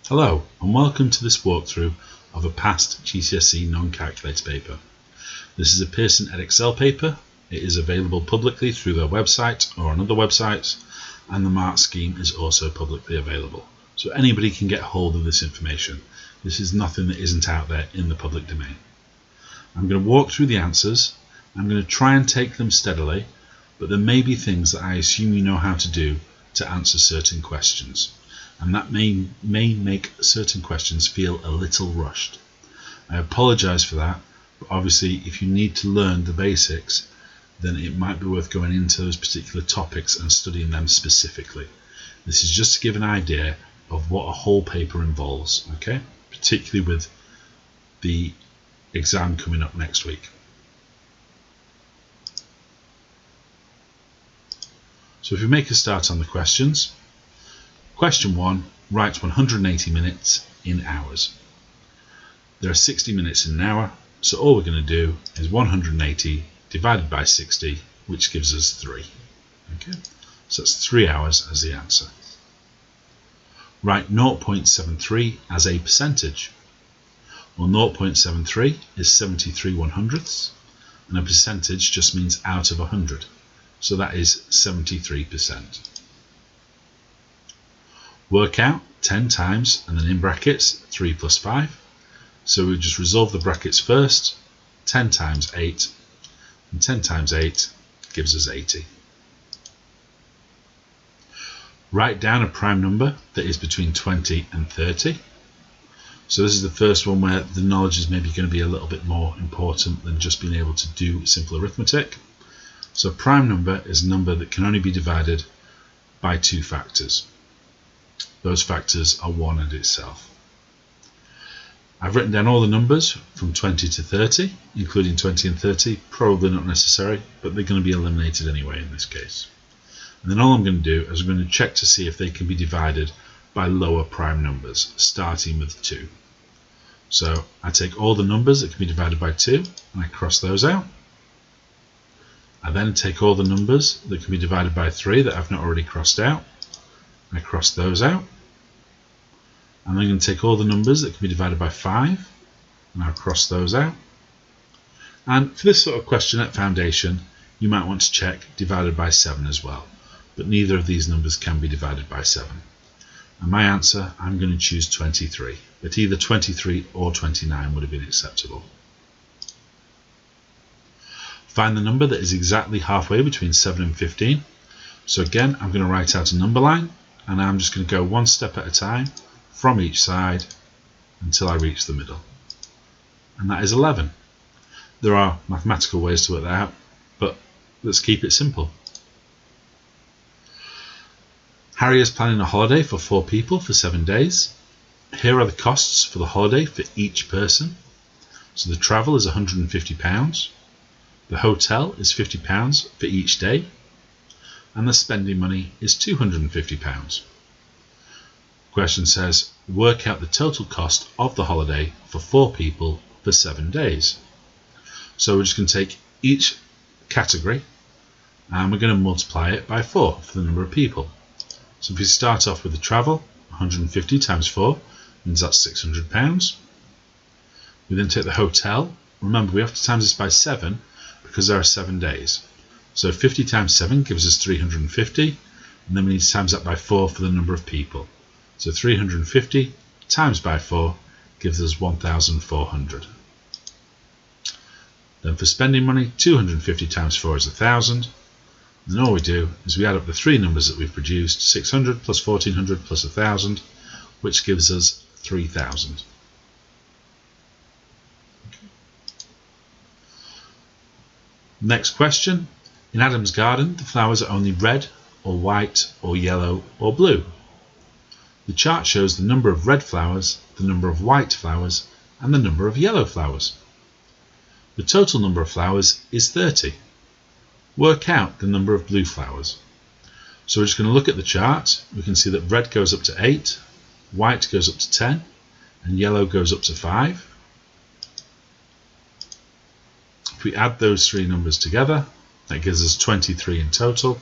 Hello and welcome to this walkthrough of a past GCSE non-calculator paper. This is a Pearson Edexcel paper. It is available publicly through their website or on other websites, and the mark scheme is also publicly available. So anybody can get hold of this information. This is nothing that isn't out there in the public domain. I'm going to walk through the answers. I'm going to try and take them steadily, but there may be things that I assume you know how to do to answer certain questions. And that may make certain questions feel a little rushed. I apologise for that, but obviously if you need to learn the basics, then it might be worth going into those particular topics and studying them specifically. This is just to give an idea of what a whole paper involves, okay? Particularly with the exam coming up next week. So if we make a start on the questions. Question 1, write 180 minutes in hours. There are 60 minutes in an hour, so all we're going to do is 180 divided by 60, which gives us 3. Okay, so that's 3 hours as the answer. Write 0.73 as a percentage. Well, 0.73 is 73/100ths, and a percentage just means out of 100, so that is 73%. Work out 10 times and then in brackets 3 plus 5. So we just resolve the brackets first. 10 times 8 and 10 times 8 gives us 80. Write down a prime number that is between 20 and 30. So this is the first one where the knowledge is maybe going to be a little bit more important than just being able to do simple arithmetic. So a prime number is a number that can only be divided by 2 factors. Those factors are 1 and itself. I've written down all the numbers from 20 to 30, including 20 and 30, probably not necessary, but they're going to be eliminated anyway in this case. And then all I'm going to do is I'm going to check to see if they can be divided by lower prime numbers, starting with 2. So I take all the numbers that can be divided by 2 and I cross those out. I then take all the numbers that can be divided by 3 that I've not already crossed out. I cross those out. And I'm going to take all the numbers that can be divided by 5 and I'll cross those out. And for this sort of question at foundation, you might want to check divided by 7 as well, but neither of these numbers can be divided by 7. And my answer, I'm going to choose 23, but either 23 or 29 would have been acceptable. Find the number that is exactly halfway between 7 and 15. So again, I'm going to write out a number line and I'm just going to go one step at a time from each side until I reach the middle. And that is 11. There are mathematical ways to work that out, but let's keep it simple. Harry is planning a holiday for 4 people for 7 days. Here are the costs for the holiday for each person. So the travel is £150. The hotel is £50 for each day. And the spending money is £250. Question says, work out the total cost of the holiday for 4 people for 7 days. So we're just going to take each category and we're going to multiply it by 4 for the number of people. So if we start off with the travel, 150 times 4 means that's £600. We then take the hotel. Remember, we have to times this by 7 because there are 7 days. So 50 times 7 gives us 350, and then we need to times that by 4 for the number of people. So 350 times by 4 gives us 1,400. Then for spending money, 250 times 4 is 1,000. And all we do is we add up the 3 numbers that we've produced, 600 plus 1,400 plus 1,000, which gives us 3,000. Next question. In Adam's garden, the flowers are only red or white or yellow or blue. The chart shows the number of red flowers, the number of white flowers, and the number of yellow flowers. The total number of flowers is 30. Work out the number of blue flowers. So we're just going to look at the chart. We can see that red goes up to 8, white goes up to 10, and yellow goes up to 5. If we add those 3 numbers together, that gives us 23 in total.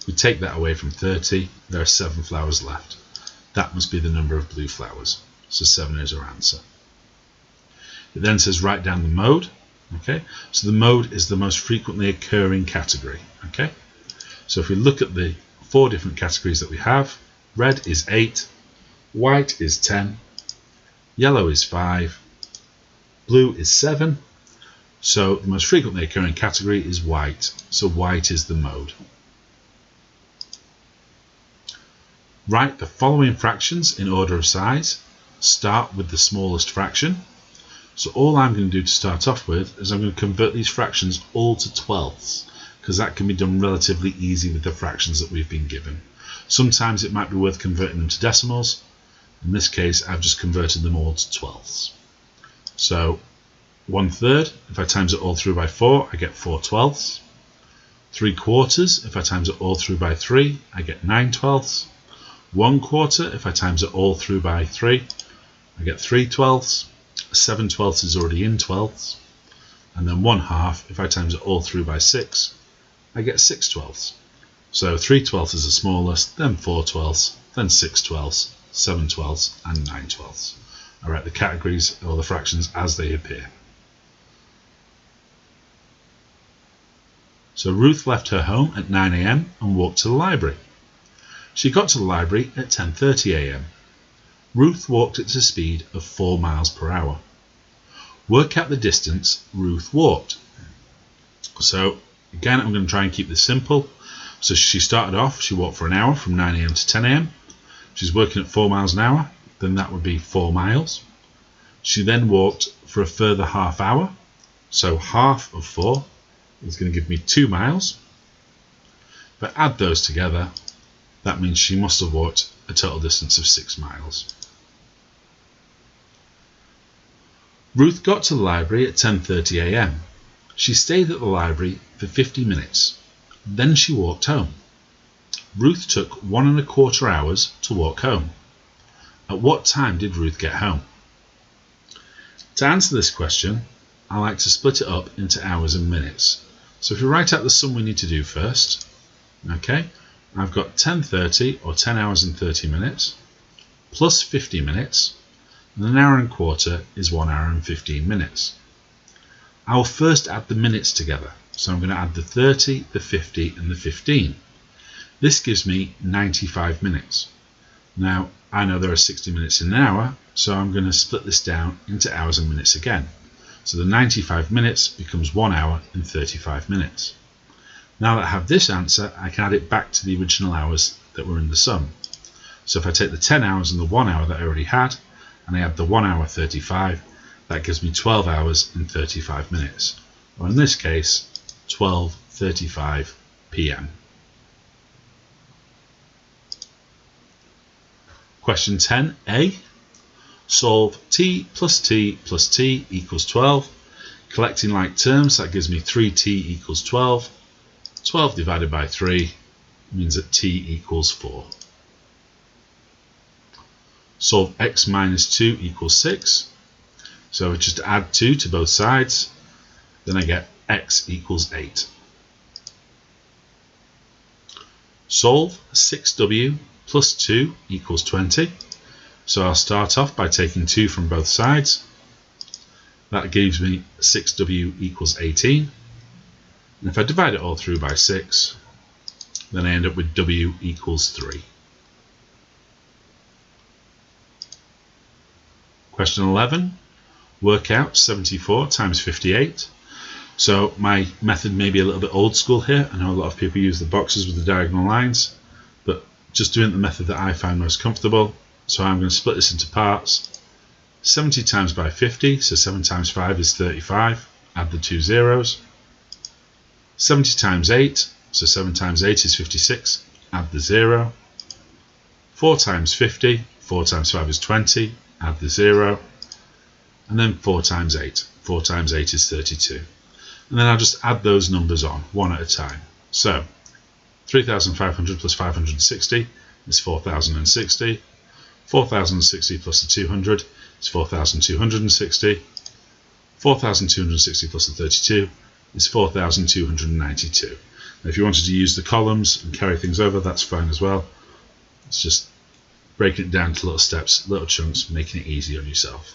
We take that away from 30, there are 7 flowers left. that must be the number of blue flowers. So 7 is our answer. It then says write down the mode. Okay, so the mode is the most frequently occurring category. Okay, so if we look at the 4 different categories that we have, red is 8, white is 10, yellow is 5, blue is 7. So the most frequently occurring category is white. So white is the mode. Write the following fractions in order of size. Start with the smallest fraction. So all I'm going to do to start off with is I'm going to convert these fractions all to 12ths, because that can be done relatively easy with the fractions that we've been given. Sometimes it might be worth converting them to decimals. In this case, I've just converted them all to 12ths. So 1/3, if I times it all through by 4, I get 4 12ths. 3/4, if I times it all through by 3, I get 9 12ths. 1/4, if I times it all through by 3, I get 3 12ths. 7 12ths is already in 12ths. And then 1/2, if I times it all through by 6, I get 6 12ths. So 3 12ths is the smallest, then 4 12ths, then 6 12ths, 7 12ths, and 9 12ths. I write the categories or the fractions as they appear. So Ruth left her home at 9 a.m. and walked to the library. She got to the library at 10:30 a.m. Ruth walked at a speed of 4 miles per hour. Work out the distance Ruth walked. So again, I'm going to try and keep this simple. So she started off, she walked for an hour from 9 a.m. to 10 a.m. She's working at 4 miles an hour, then that would be 4 miles. She then walked for a further half hour. So half of 4 is going to give me 2 miles. If I add those together, that means she must have walked a total distance of 6 miles. Ruth got to the library at 10:30 a.m. She stayed at the library for 50 minutes. Then she walked home. Ruth took 1¼ hours to walk home. At what time did Ruth get home? To answer this question, I like to split it up into hours and minutes. So if we write out the sum we need to do first, okay, I've got 10:30 or 10 hours and 30 minutes plus 50 minutes, and an hour and a quarter is 1 hour and 15 minutes. I will first add the minutes together. So I'm going to add the 30, the 50 and the 15. This gives me 95 minutes. Now I know there are 60 minutes in an hour, so I'm going to split this down into hours and minutes again. So the 95 minutes becomes 1 hour and 35 minutes. Now that I have this answer, I can add it back to the original hours that were in the sum. So if I take the 10 hours and the 1 hour that I already had, and I add the 1 hour 35, that gives me 12 hours and 35 minutes. Or in this case, 12:35 p.m. Question 10a. Solve t plus t plus t equals 12. Collecting like terms, that gives me 3t equals 12. 12 divided by 3 means that t equals 4. Solve x minus 2 equals 6. So just add 2 to both sides. Then I get x equals 8. Solve 6w plus 2 equals 20. So I'll start off by taking 2 from both sides. That gives me 6w equals 18. And if I divide it all through by 6, then I end up with w equals 3. Question 11. Work out 74 times 58. So my method may be a little bit old school here. I know a lot of people use the boxes with the diagonal lines, but just doing the method that I find most comfortable. So I'm going to split this into parts. 70 times by 50, so 7 times 5 is 35. Add the 2 zeros. 70 times 8, so 7 times 8 is 56. Add the 0. 4 times 50, 4 times 5 is 20. Add the 0. And then 4 times 8. 4 times 8 is 32. And then I'll just add those numbers on, one at a time. So 3,500 plus 560 is 4,060. 4,060 plus the 200 is 4,260. 4,260 plus the 32 is 4,292. If you wanted to use the columns and carry things over, that's fine as well. It's just breaking it down to little steps, little chunks, making it easy on yourself.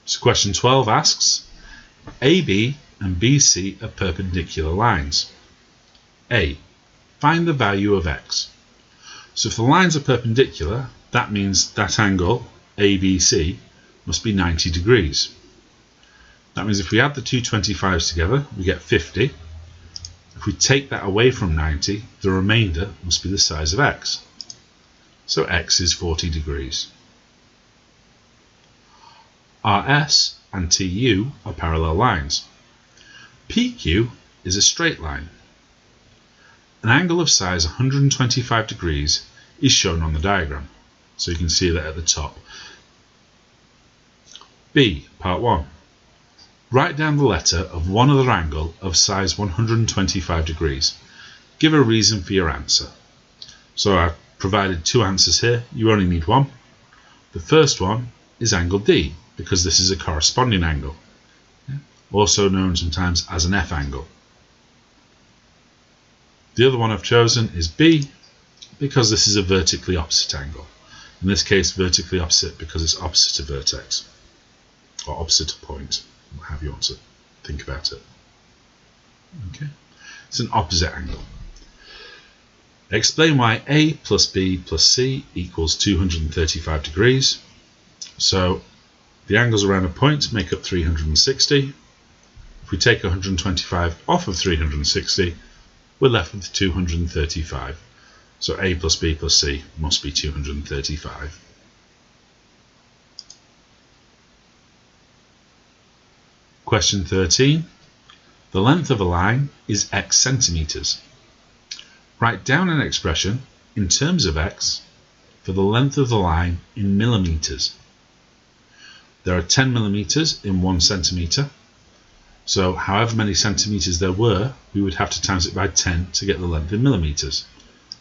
So question 12 asks, AB and BC are perpendicular lines. A. Find the value of x. So if the lines are perpendicular, that means that angle, ABC, must be 90 degrees. That means if we add the two 25s together, we get 50. If we take that away from 90, the remainder must be the size of x. So x is 40 degrees. RS and TU are parallel lines. PQ is a straight line. An angle of size 125 degrees is shown on the diagram. So you can see that at the top. B, part 1. Write down the letter of one other angle of size 125 degrees. Give a reason for your answer. So I've provided two answers here. You only need one. The first one is angle D, because this is a corresponding angle, also known sometimes as an F angle. The other one I've chosen is B, because this is a vertically opposite angle. In this case, vertically opposite because it's opposite a vertex, or opposite a point, however you want to think about it. Okay, it's an opposite angle. Explain why A plus B plus C equals 235 degrees. So the angles around a point make up 360. If we take 125 off of 360, we're left with 235. So A plus B plus C must be 235. Question 13. The length of a line is x centimetres. Write down an expression in terms of x for the length of the line in millimetres. There are 10 millimetres in 1 centimetre. So however many centimetres there were, we would have to times it by 10 to get the length in millimetres.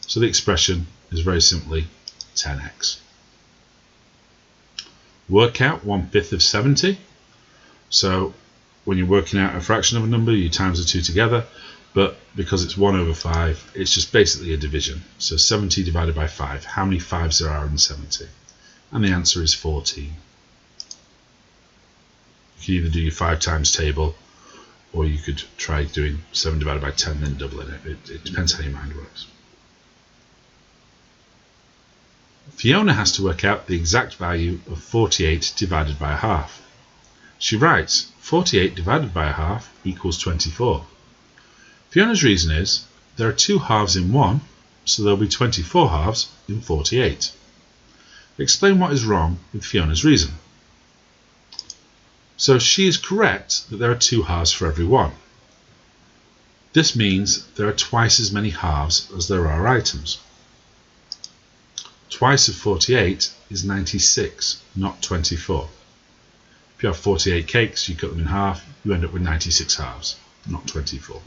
So the expression is very simply 10x. Work out 1/5 of 70. So when you're working out a fraction of a number, you times the two together, but because it's 1/5, it's just basically a division. So 70 divided by 5, how many 5s there are in 70? And the answer is 14. You can either do your 5 times table, or you could try doing 7 divided by 10 then doubling it. It depends how your mind works. Fiona has to work out the exact value of 48 divided by a half. She writes 48 divided by a half equals 24. Fiona's reason is there are 2 halves in 1, so there will be 24 halves in 48. Explain what is wrong with Fiona's reason. So she is correct that there are 2 halves for every 1. This means there are twice as many halves as there are items. Twice of 48 is 96, not 24. If you have 48 cakes, you cut them in half, you end up with 96 halves, not 24.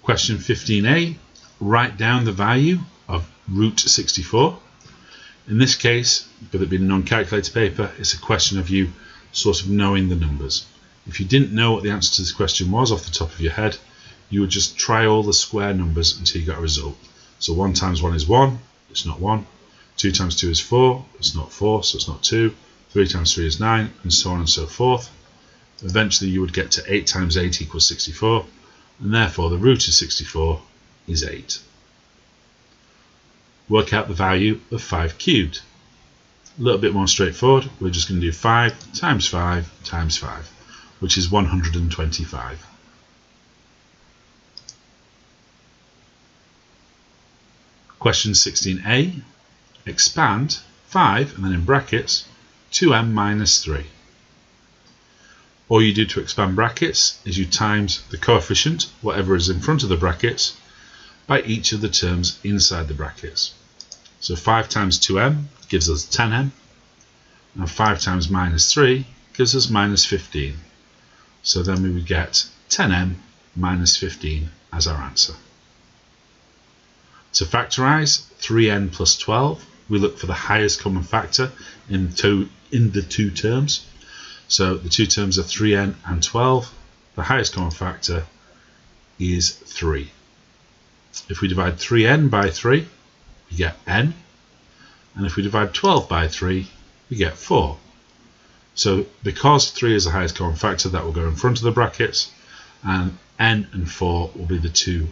Question 15a, write down the value of root 64. In this case, with it being a non-calculator paper, it's a question of you sort of knowing the numbers. If you didn't know what the answer to this question was off the top of your head, you would just try all the square numbers until you got a result. So 1 times 1 is 1, it's not 1. 2 times 2 is 4, it's not 4, so it's not 2. 3 times 3 is 9, and so on and so forth. Eventually you would get to 8 times 8 equals 64, and therefore the root of 64 is 8. Work out the value of 5 cubed. A little bit more straightforward, we're just going to do 5 times 5 times 5, which is 125. Question 16a, expand 5 and then in brackets 2m minus 3. All you do to expand brackets is you times the coefficient, whatever is in front of the brackets, by each of the terms inside the brackets. So 5 times 2m gives us 10m, and 5 times minus 3 gives us minus 15. So then we would get 10m minus 15 as our answer. To factorise 3n plus 12, we look for the highest common factor in the two terms. So the two terms are 3n and 12. the highest common factor is 3. If we divide 3n by 3, we get n, and if we divide 12 by 3, we get 4. So because 3 is the highest common factor, that will go in front of the brackets, and n and 4 will be the two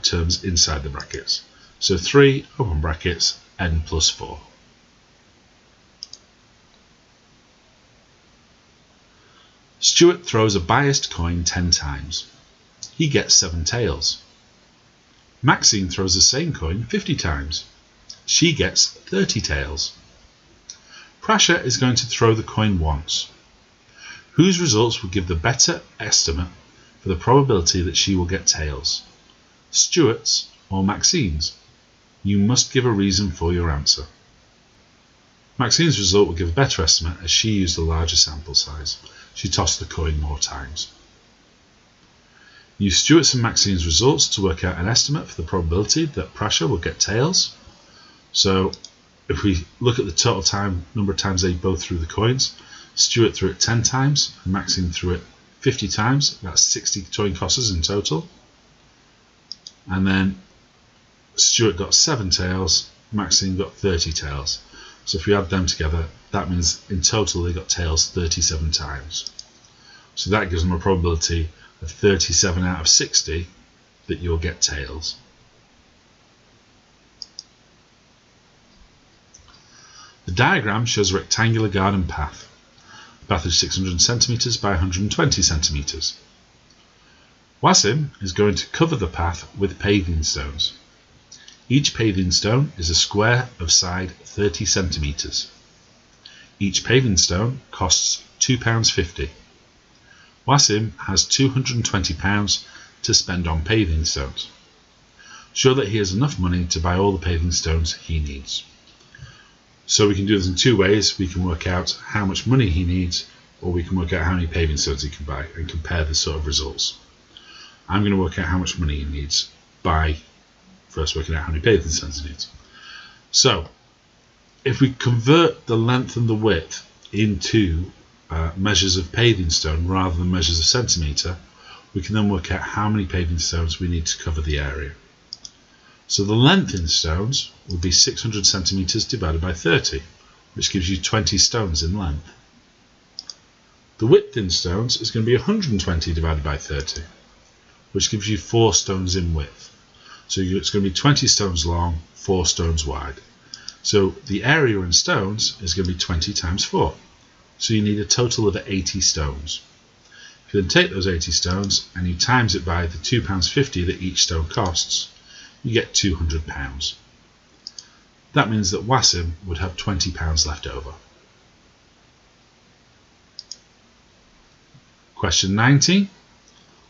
terms inside the brackets. So 3, open brackets, n plus 4. Stuart throws a biased coin 10 times. He gets 7 tails. Maxine throws the same coin 50 times. She gets 30 tails. Prasha is going to throw the coin once. Whose results will give the better estimate for the probability that she will get tails? Stuart's or Maxine's? You must give a reason for your answer. Maxine's result will give a better estimate as she used a larger sample size. She tossed the coin more times. Use Stuart's and Maxine's results to work out an estimate for the probability that Prasha will get tails. So if we look at the total number of times they both threw the coins, Stuart threw it 10 times and Maxine threw it 50 times. That's 60 coin tosses in total. And then Stuart got 7 tails, Maxine got 30 tails. So if we add them together, that means in total they got tails 37 times. So that gives them a probability of 37 out of 60 that you'll get tails. The diagram shows a rectangular garden path. The path is 600 centimetres by 120 centimetres. Wasim is going to cover the path with paving stones. Each paving stone is a square of side 30 centimetres. Each paving stone costs £2.50. Wasim has £220 to spend on paving stones. Show that he has enough money to buy all the paving stones he needs. So we can do this in two ways. We can work out how much money he needs, or we can work out how many paving stones he can buy and compare the sort of results. I'm going to work out how much money he needs by first working out how many paving stones he needs. So if we convert the length and the width into measures of paving stone rather than measures of centimetre, we can then work out how many paving stones we need to cover the area. So the length in stones will be 600 centimetres divided by 30, which gives you 20 stones in length. The width in stones is going to be 120 divided by 30, which gives you 4 stones in width. So it's going to be 20 stones long, 4 stones wide. So the area in stones is going to be 20 times 4. So you need a total of 80 stones. If you then take those 80 stones and you times it by the £2.50 that each stone costs, you get £200. That means that Wasim would have £20 left over. Question 19.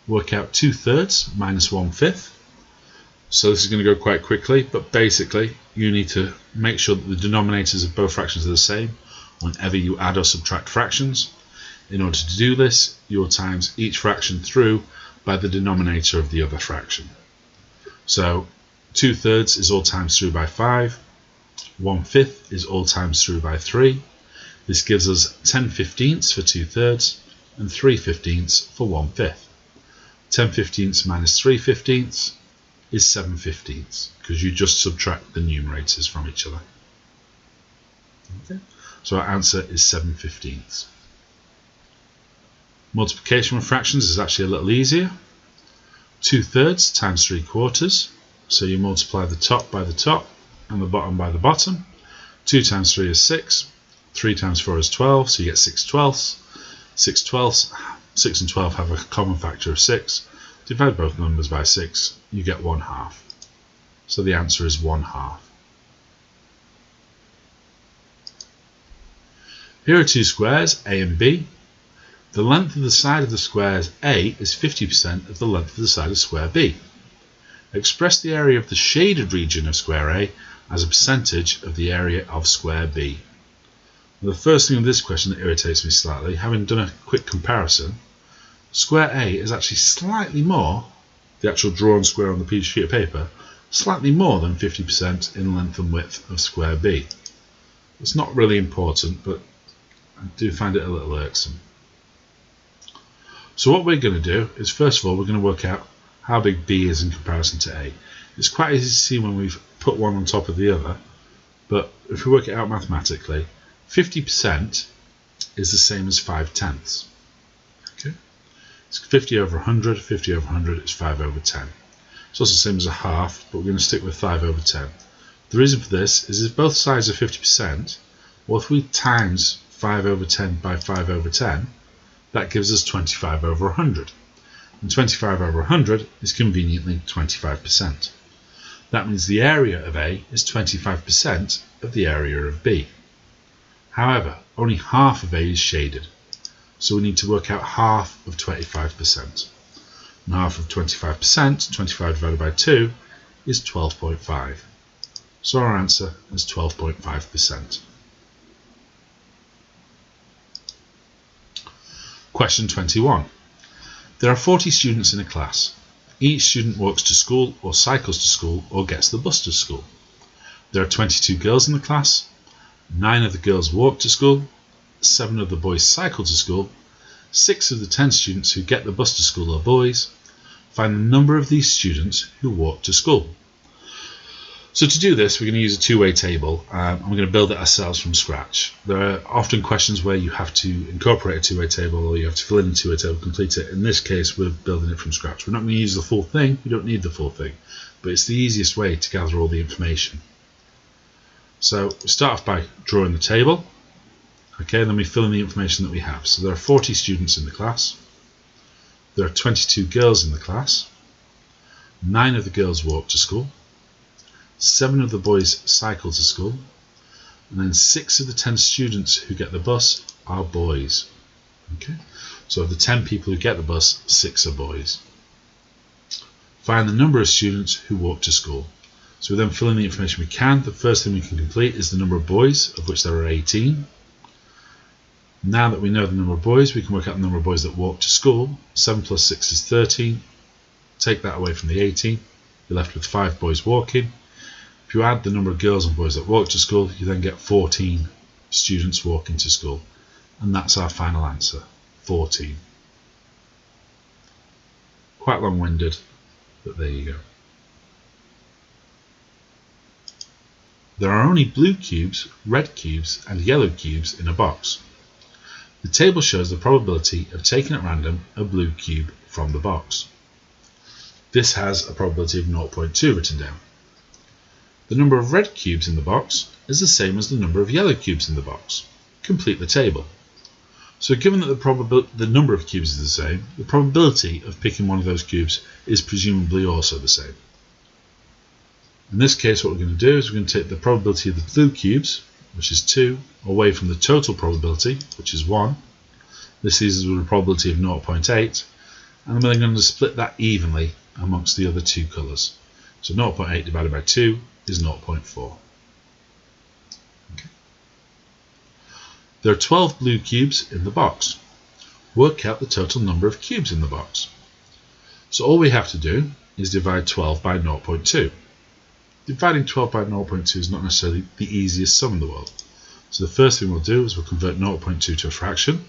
Work out 2/3 minus 1/5. So this is going to go quite quickly, but basically you need to make sure that the denominators of both fractions are the same whenever you add or subtract fractions. In order to do this, you'll times each fraction through by the denominator of the other fraction. So 2/3 is all times through by 5, 1/5 is all times through by 3. This gives us 10/15 for 2/3 and 3/15 for 1/5. 10/15 minus 3/15 is 7/15 because you just subtract the numerators from each other. Okay. So our answer is 7/15. Multiplication with fractions is actually a little easier. 2/3 times 3/4. So you multiply the top by the top and the bottom by the bottom. 2 times 3 is 6. 3 times 4 is 12. So you get 6/12. 6/12. 6 and 12 have a common factor of 6. Divide both numbers by 6. You get 1/2. So the answer is 1/2. Here are two squares, A and B. The length of the side of the squares A is 50% of the length of the side of square B. Express the area of the shaded region of square A as a percentage of the area of square B. The first thing on this question that irritates me slightly, having done a quick comparison, square A is actually slightly more, the actual drawn square on the piece of sheet of paper, slightly more than 50% in length and width of square B. It's not really important, but I do find it a little irksome. So what we're going to do is, first of all, we're going to work out how big B is in comparison to A. It's quite easy to see when we've put one on top of the other, but if we work it out mathematically, 50% is the same as 5/10. Okay? It's 50 over 100, 50 over 100 is 5 over 10. It's also the same as a half, but we're going to stick with 5 over 10. The reason for this is if both sides are 50%, well, if we times 5 over 10 by 5 over 10, that gives us 25 over 100. And 25 over 100 is conveniently 25%. That means the area of A is 25% of the area of B. However, only half of A is shaded, so we need to work out half of 25%. And half of 25%, 25 divided by 2, is 12.5. So our answer is 12.5%. Question 21. There are 40 students in a class. Each student walks to school or cycles to school or gets the bus to school. There are 22 girls in the class. 9 of the girls walk to school. 7 of the boys cycle to school. 6 of the 10 students who get the bus to school are boys. Find the number of these students who walk to school. So to do this, we're going to use a two-way table, and we're going to build it ourselves from scratch. There are often questions where you have to incorporate a two-way table, or you have to fill in a two-way table, complete it. In this case, we're building it from scratch. We're not going to use the full thing. We don't need the full thing, but it's the easiest way to gather all the information. So we start off by drawing the table. Okay, and then we fill in the information that we have. So there are 40 students in the class. There are 22 girls in the class. 9 of the girls walk to school. 7 of the boys cycle to school, and then 6 of the 10 students who get the bus are boys. Okay, so of the 10 people who get the bus, 6 are boys. Find the number of students who walk to school. So we then fill in the information we can. The first thing we can complete is the number of boys, of which there are 18. Now that we know the number of boys, we can work out the number of boys that walk to school. 7 plus 6 is 13. Take that away from the 18. You're left with 5 boys walking. If you add the number of girls and boys that walk to school, you then get 14 students walking to school. And that's our final answer, 14. Quite long-winded, but there you go. There are only blue cubes, red cubes, and yellow cubes in a box. The table shows the probability of taking at random a blue cube from the box. This has a probability of 0.2 written down. The number of red cubes in the box is the same as the number of yellow cubes in the box. Complete the table. So given that the number of cubes is the same, the probability of picking one of those cubes is presumably also the same. In this case, what we're going to do is we're going to take the probability of the blue cubes, which is 2, away from the total probability, which is 1. This leaves us with a probability of 0.8, and we're then going to split that evenly amongst the other two colours. So 0.8 divided by 2 is 0.4. Okay. There are 12 blue cubes in the box. Work out the total number of cubes in the box. So all we have to do is divide 12 by 0.2. Dividing 12 by 0.2 is not necessarily the easiest sum in the world. So the first thing we'll do is we'll convert 0.2 to a fraction.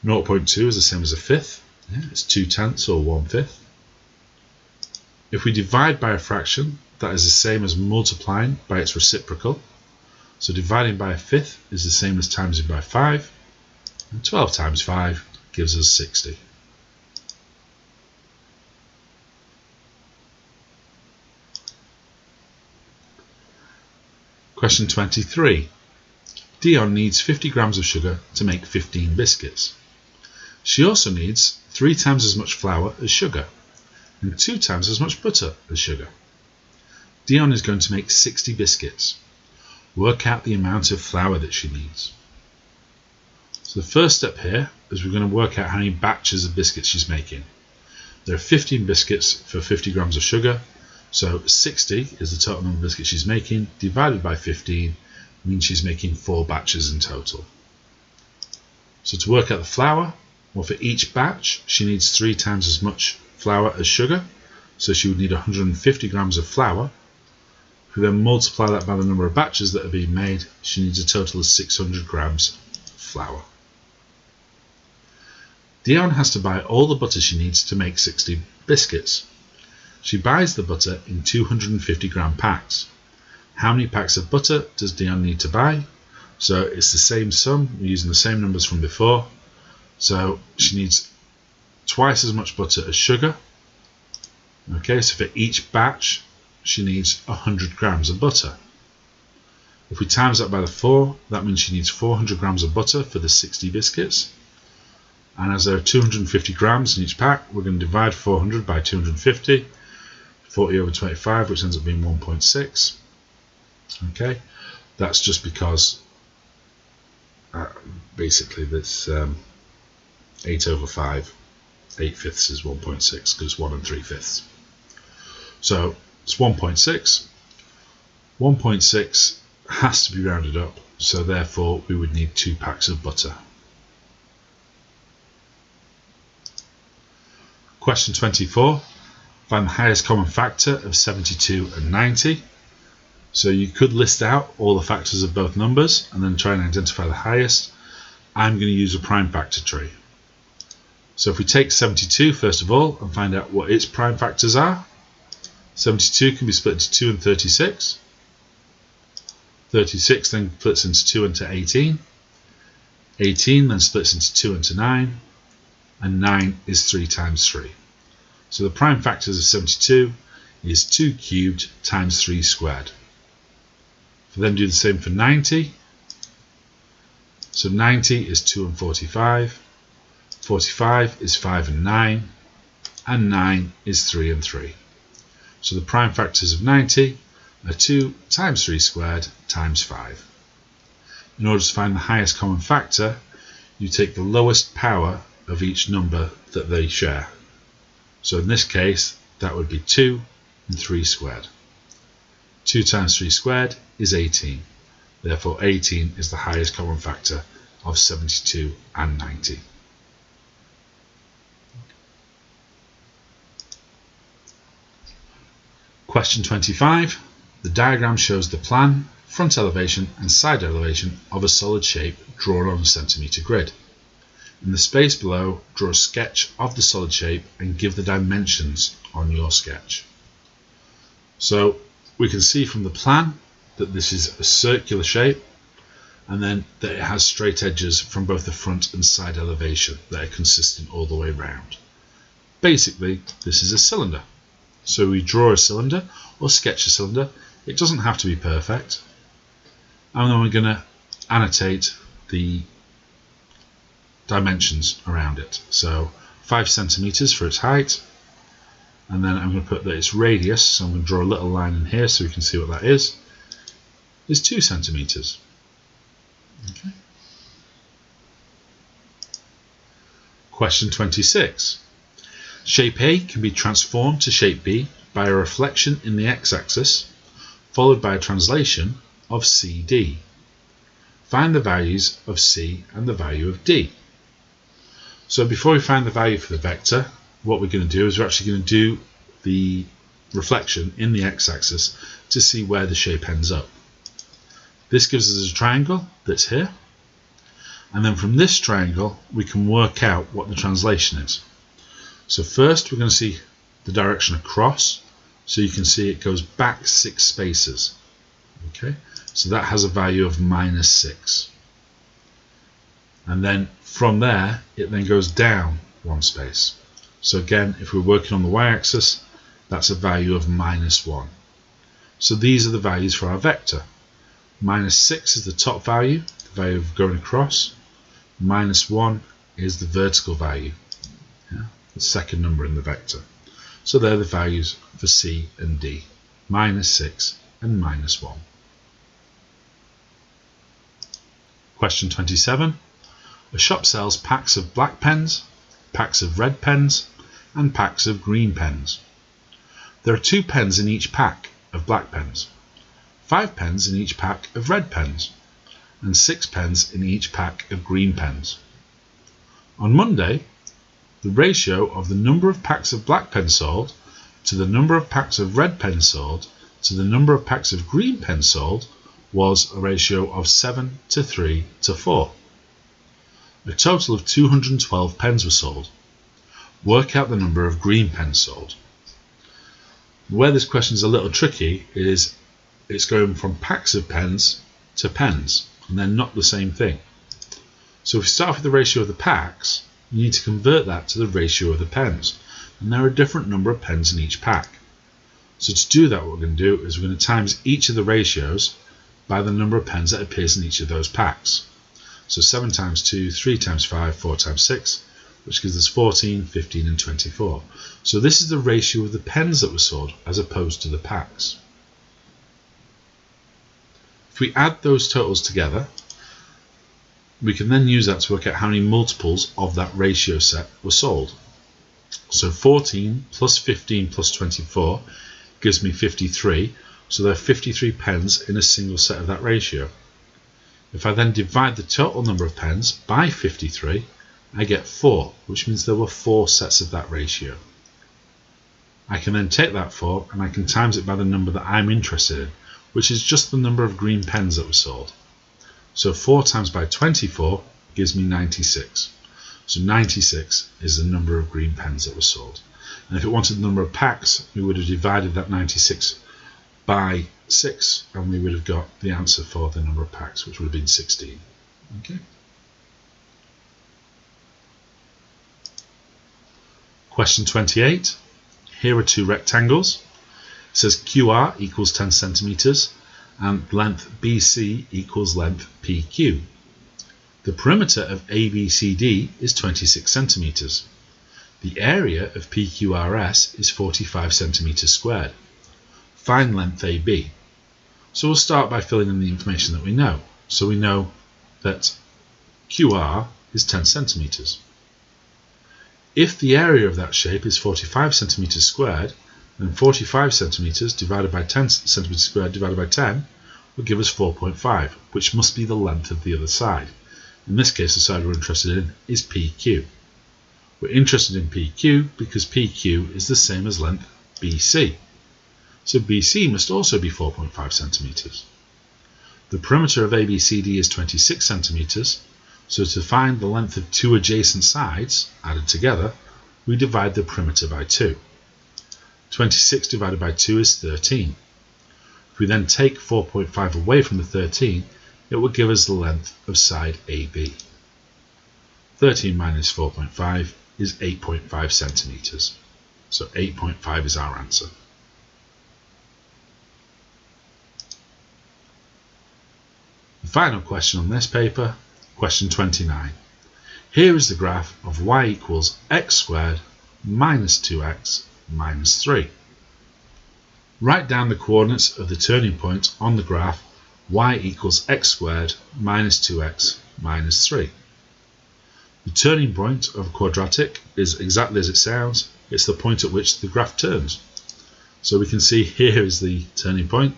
0.2 is the same as a fifth. Yeah, it's 2/10 or 1/5. If we divide by a fraction, that is the same as multiplying by its reciprocal. So dividing by a fifth is the same as timesing by 5. And 12 times 5 gives us 60. Question 23. Dion needs 50 grams of sugar to make 15 biscuits. She also needs 3 times as much flour as sugar and 2 times as much butter as sugar. Dion is going to make 60 biscuits. Work out the amount of flour that she needs. So the first step here is we're going to work out how many batches of biscuits she's making. There are 15 biscuits for 50 grams of sugar, so 60 is the total number of biscuits she's making, divided by 15 means she's making 4 batches in total. So to work out the flour, well, for each batch she needs 3 times as much flour as sugar, so she would need 150 grams of flour. If we then multiply that by the number of batches that are being made, she needs a total of 600 grams of flour. Dion has to buy all the butter she needs to make 60 biscuits. She buys the butter in 250 gram packs. How many packs of butter does Dion need to buy? So it's the same sum, we're using the same numbers from before. So she needs twice as much butter as sugar. Okay, so for each batch, she needs 100 grams of butter. If we times that by the 4, that means she needs 400 grams of butter for the 60 biscuits. And as there are 250 grams in each pack, we're going to divide 400 by 250, 40 over 25, which ends up being 1.6. Okay, that's just because basically this 8 over 5, 8 fifths is 1.6 because it's 1 3/5. So it's 1.6. 1.6 has to be rounded up, so therefore we would need 2 packs of butter. Question 24. Find the highest common factor of 72 and 90. So you could list out all the factors of both numbers and then try and identify the highest. I'm going to use a prime factor tree. So if we take 72 first of all and find out what its prime factors are, 72 can be split into 2 and 36. 36 then splits into 2 and 18. 18 then splits into 2 and 9. And 9 is 3 times 3. So the prime factors of 72 is 2 cubed times 3 squared. We'll then do the same for 90. So 90 is 2 and 45. 45 is 5 and 9. And 9 is 3 and 3. So the prime factors of 90 are 2 times 3 squared times 5. In order to find the highest common factor, you take the lowest power of each number that they share. So in this case, that would be 2 and 3 squared. 2 times 3 squared is 18. Therefore 18 is the highest common factor of 72 and 90. Question 25. The diagram shows the plan, front elevation and side elevation of a solid shape drawn on a centimetre grid. In the space below, draw a sketch of the solid shape and give the dimensions on your sketch. So we can see from the plan that this is a circular shape and then that it has straight edges from both the front and side elevation that are consistent all the way around. Basically, this is a cylinder. So we draw a cylinder or sketch a cylinder. It doesn't have to be perfect. And then we're going to annotate the dimensions around it. So 5 centimeters for its height, and then I'm going to put that its radius, so I'm going to draw a little line in here so we can see what that is 2 centimeters. Okay. Question 26. Shape A can be transformed to shape B by a reflection in the x-axis followed by a translation of CD. Find the values of C and the value of D. So before we find the value for the vector, what we're going to do is we're actually going to do the reflection in the x-axis to see where the shape ends up. This gives us a triangle that's here, and then from this triangle we can work out what the translation is. So first we're going to see the direction across, so you can see it goes back 6 spaces. Okay, so that has a value of -6. And then from there it then goes down 1 space. So again, if we're working on the y-axis, that's a value of -1. So these are the values for our vector. -6 is the top value, the value of going across. -1 is the vertical value, the second number in the vector. So they're the values for C and D, -6 and -1. Question 27. A shop sells packs of black pens, packs of red pens, and packs of green pens. There are 2 pens in each pack of black pens, 5 pens in each pack of red pens, and 6 pens in each pack of green pens. On Monday, the ratio of the number of packs of black pens sold to the number of packs of red pens sold to the number of packs of green pens sold was a ratio of 7 to 3 to 4. A total of 212 pens were sold. Work out the number of green pens sold. Where this question is a little tricky is it's going from packs of pens to pens, and they're not the same thing. So if we start off with the ratio of the packs, you need to convert that to the ratio of the pens, and there are a different number of pens in each pack. So to do that, what we're going to do is we're going to times each of the ratios by the number of pens that appears in each of those packs. So 7 times 2, 3 times 5, 4 times 6, which gives us 14, 15 and 24. So this is the ratio of the pens that were sold as opposed to the packs. If we add those totals together, we can then use that to work out how many multiples of that ratio set were sold. So 14 plus 15 plus 24 gives me 53, so there are 53 pens in a single set of that ratio. If I then divide the total number of pens by 53, I get 4, which means there were 4 sets of that ratio. I can then take that 4 and I can times it by the number that I'm interested in, which is just the number of green pens that were sold. So 4 times by 24 gives me 96. So 96 is the number of green pens that were sold. And if it wanted the number of packs, we would have divided that 96 by 6 and we would have got the answer for the number of packs, which would have been 16. Okay. Question 28. Here are 2 rectangles. It says QR equals 10 centimeters and length BC equals length PQ. The perimeter of ABCD is 26 centimeters. The area of PQRS is 45 centimeters squared. Find length AB. So we'll start by filling in the information that we know. So we know that QR is 10 centimeters. If the area of that shape is 45 centimeters squared, then 45 centimeters divided by 10 centimeters squared divided by 10 will give us 4.5, which must be the length of the other side. In this case, the side we're interested in is PQ. We're interested in PQ because PQ is the same as length BC. So BC must also be 4.5 centimeters. The perimeter of ABCD is 26 centimeters, so to find the length of 2 adjacent sides added together, we divide the perimeter by 2. 26 divided by 2 is 13. If we then take 4.5 away from the 13, it will give us the length of side AB. 13 minus 4.5 is 8.5 centimeters. So 8.5 is our answer. The final question on this paper, question 29. Here is the graph of y equals x squared minus 2x minus 3. Write down the coordinates of the turning point on the graph y equals x squared minus 2x minus 3. The turning point of a quadratic is exactly as it sounds. It's the point at which the graph turns. So we can see here is the turning point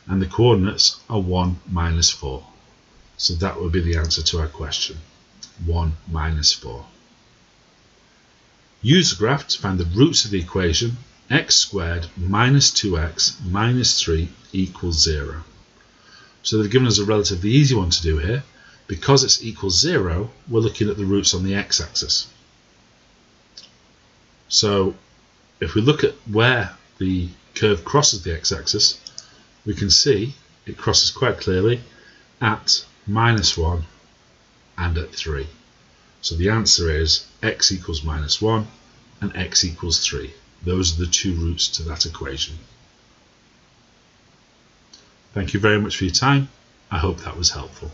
and the coordinates are 1 minus 4. So that would be the answer to our question, 1 minus 4. Use the graph to find the roots of the equation x squared minus 2x minus 3 equals 0. So they've given us a relatively easy one to do here. Because it's equals 0, we're looking at the roots on the x-axis. So if we look at where the curve crosses the x-axis, we can see it crosses quite clearly at -1 and at 3. So the answer is x equals -1 and x equals 3. Those are the 2 roots to that equation. Thank you very much for your time. I hope that was helpful.